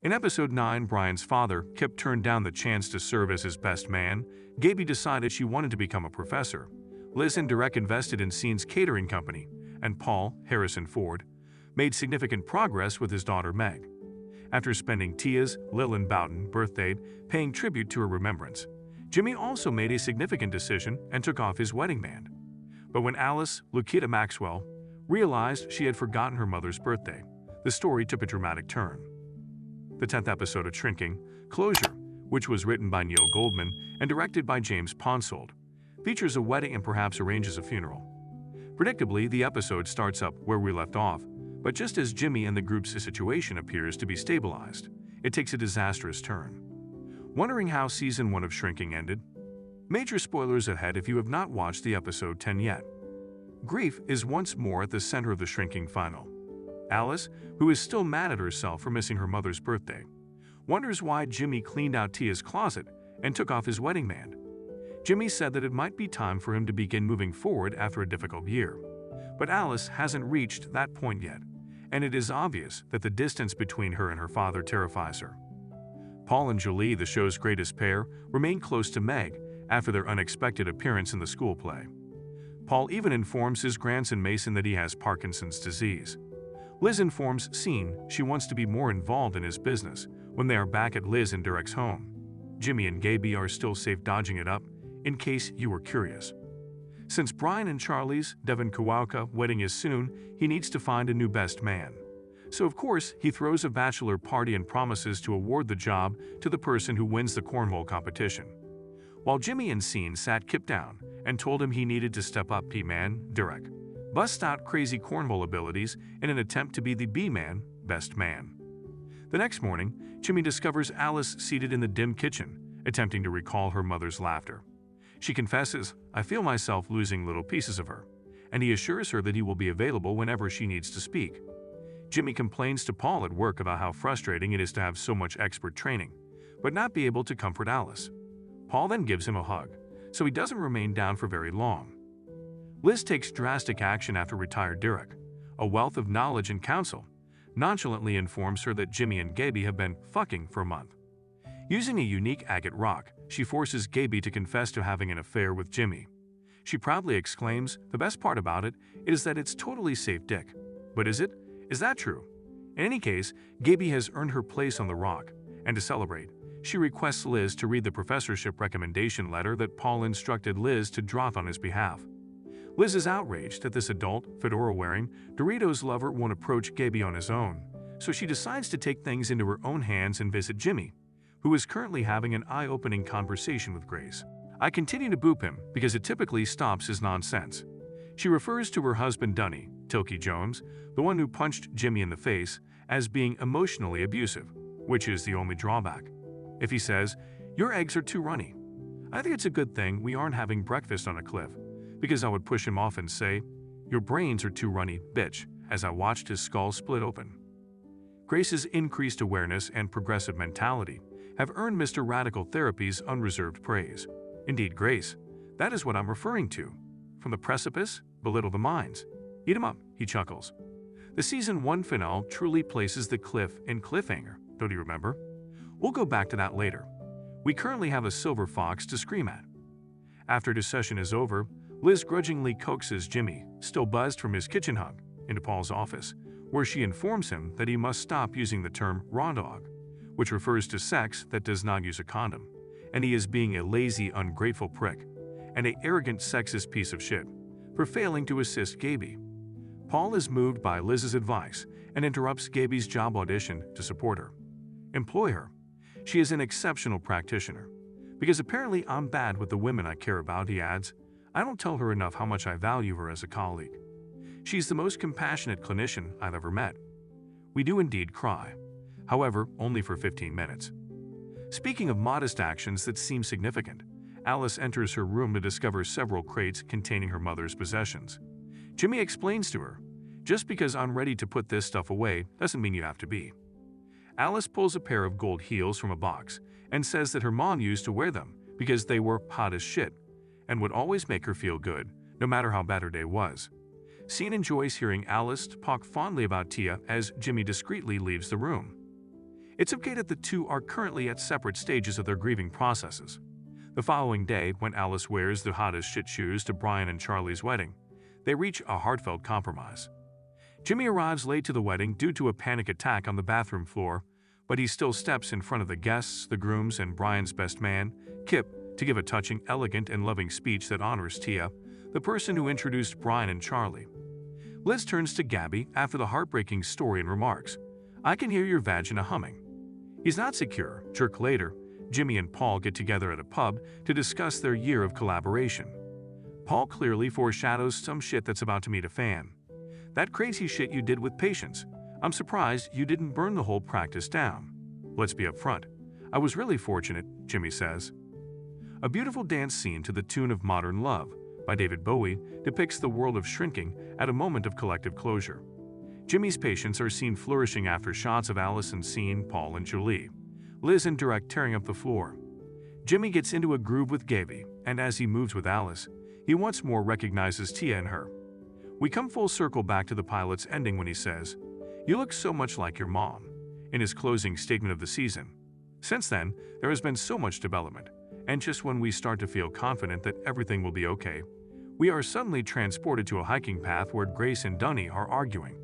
In episode 9, Brian's father, Kip, turned down the chance to serve as his best man. Gaby decided she wanted to become a professor. Liz and Derek invested in Scene's catering company, and Paul, Harrison Ford, made significant progress with his daughter Meg. After spending Tia's, Lillian Boughton, birthday paying tribute to her remembrance, Jimmy also made a significant decision and took off his wedding band. But when Alice, Lukita Maxwell, realized she had forgotten her mother's birthday, the story took a dramatic turn. The 10th episode of Shrinking, Closure, which was written by Neil Goldman and directed by James Ponsoldt, features a wedding and perhaps arranges a funeral. Predictably, the episode starts up where we left off, but just as Jimmy and the group's situation appears to be stabilized, it takes a disastrous turn. Wondering how Season 1 of Shrinking ended? Major spoilers ahead if you have not watched the episode 10 yet. Grief is once more at the center of the Shrinking final. Alice, who is still mad at herself for missing her mother's birthday, wonders why Jimmy cleaned out Tia's closet and took off his wedding band. Jimmy said that it might be time for him to begin moving forward after a difficult year. But Alice hasn't reached that point yet, and it is obvious that the distance between her and her father terrifies her. Paul and Jolie, the show's greatest pair, remain close to Meg after their unexpected appearance in the school play. Paul even informs his grandson Mason that he has Parkinson's disease. Liz informs Scene she wants to be more involved in his business when they are back at Liz and Derek's home. Jimmy and Gaby are still safe dodging it up, in case you were curious. Since Brian and Charlie's, Devin Kowalka, wedding is soon, he needs to find a new best man. So of course, he throws a bachelor party and promises to award the job to the person who wins the cornhole competition. While Jimmy and Scene sat Kip down and told him he needed to step up, P-Man, Derek busts out crazy cornhole abilities in an attempt to be the B-man, best man. The next morning, Jimmy discovers Alice seated in the dim kitchen, attempting to recall her mother's laughter. She confesses, "I feel myself losing little pieces of her," and he assures her that he will be available whenever she needs to speak. Jimmy complains to Paul at work about how frustrating it is to have so much expert training, but not be able to comfort Alice. Paul then gives him a hug, so he doesn't remain down for very long. Liz takes drastic action after retired Derek, a wealth of knowledge and counsel, nonchalantly informs her that Jimmy and Gaby have been fucking for a month. Using a unique agate rock, she forces Gaby to confess to having an affair with Jimmy. She proudly exclaims, "The best part about it is that it's totally safe dick." But is it? Is that true? In any case, Gaby has earned her place on the rock, and to celebrate, she requests Liz to read the professorship recommendation letter that Paul instructed Liz to draft on his behalf. Liz is outraged that this adult, fedora-wearing, Doritos lover won't approach Gaby on his own, so she decides to take things into her own hands and visit Jimmy, who is currently having an eye-opening conversation with Grace. I continue to boop him because it typically stops his nonsense. She refers to her husband Dunny, Tilky Jones, the one who punched Jimmy in the face, as being emotionally abusive, which is the only drawback. If he says, "Your eggs are too runny," I think it's a good thing we aren't having breakfast on a cliff, because I would push him off and say, "Your brains are too runny, bitch," as I watched his skull split open. Grace's increased awareness and progressive mentality have earned Mr. Radical Therapy's unreserved praise. Indeed, Grace, that is what I'm referring to. From the precipice, belittle the minds. Eat 'em up, he chuckles. The Season 1 finale truly places the cliff in cliffhanger, don't you remember? We'll go back to that later. We currently have a silver fox to scream at. After discussion is over, Liz grudgingly coaxes Jimmy, still buzzed from his kitchen hug, into Paul's office, where she informs him that he must stop using the term raw dog, which refers to sex that does not use a condom, and he is being a lazy, ungrateful prick, and an arrogant, sexist piece of shit, for failing to assist Gaby. Paul is moved by Liz's advice and interrupts Gaby's job audition to support her. Employ her. She is an exceptional practitioner. Because apparently I'm bad with the women I care about, he adds. I don't tell her enough how much I value her as a colleague. She's the most compassionate clinician I've ever met. We do indeed cry. However, only for 15 minutes. Speaking of modest actions that seem significant, Alice enters her room to discover several crates containing her mother's possessions. Jimmy explains to her, "Just because I'm ready to put this stuff away doesn't mean you have to be." Alice pulls a pair of gold heels from a box and says that her mom used to wear them because they were hot as shit and would always make her feel good, no matter how bad her day was. Scene enjoys hearing Alice talk fondly about Tia as Jimmy discreetly leaves the room. It's okay that the two are currently at separate stages of their grieving processes. The following day, when Alice wears the hottest shit shoes to Brian and Charlie's wedding, they reach a heartfelt compromise. Jimmy arrives late to the wedding due to a panic attack on the bathroom floor, but he still steps in front of the guests, the grooms, and Brian's best man, Kip, to give a touching, elegant, and loving speech that honors Tia, the person who introduced Brian and Charlie. Liz turns to Gabby after the heartbreaking story and remarks, "I can hear your vagina humming." He's not secure. Jerk later, Jimmy and Paul get together at a pub to discuss their year of collaboration. Paul clearly foreshadows some shit that's about to meet a fan. "That crazy shit you did with Patience. I'm surprised you didn't burn the whole practice down." "Let's be upfront. I was really fortunate," Jimmy says. A beautiful dance scene to the tune of Modern Love by David Bowie depicts the world of shrinking at a moment of collective closure. Jimmy's patients are seen flourishing after shots of Alice and Scene, Paul and Julie. Liz and Derek tearing up the floor. Jimmy gets into a groove with Gabby, and as he moves with Alice, he once more recognizes Tia in her. We come full circle back to the pilot's ending when he says, "You look so much like your mom," in his closing statement of the season. Since then, there has been so much development, and just when we start to feel confident that everything will be okay, we are suddenly transported to a hiking path where Grace and Dunny are arguing.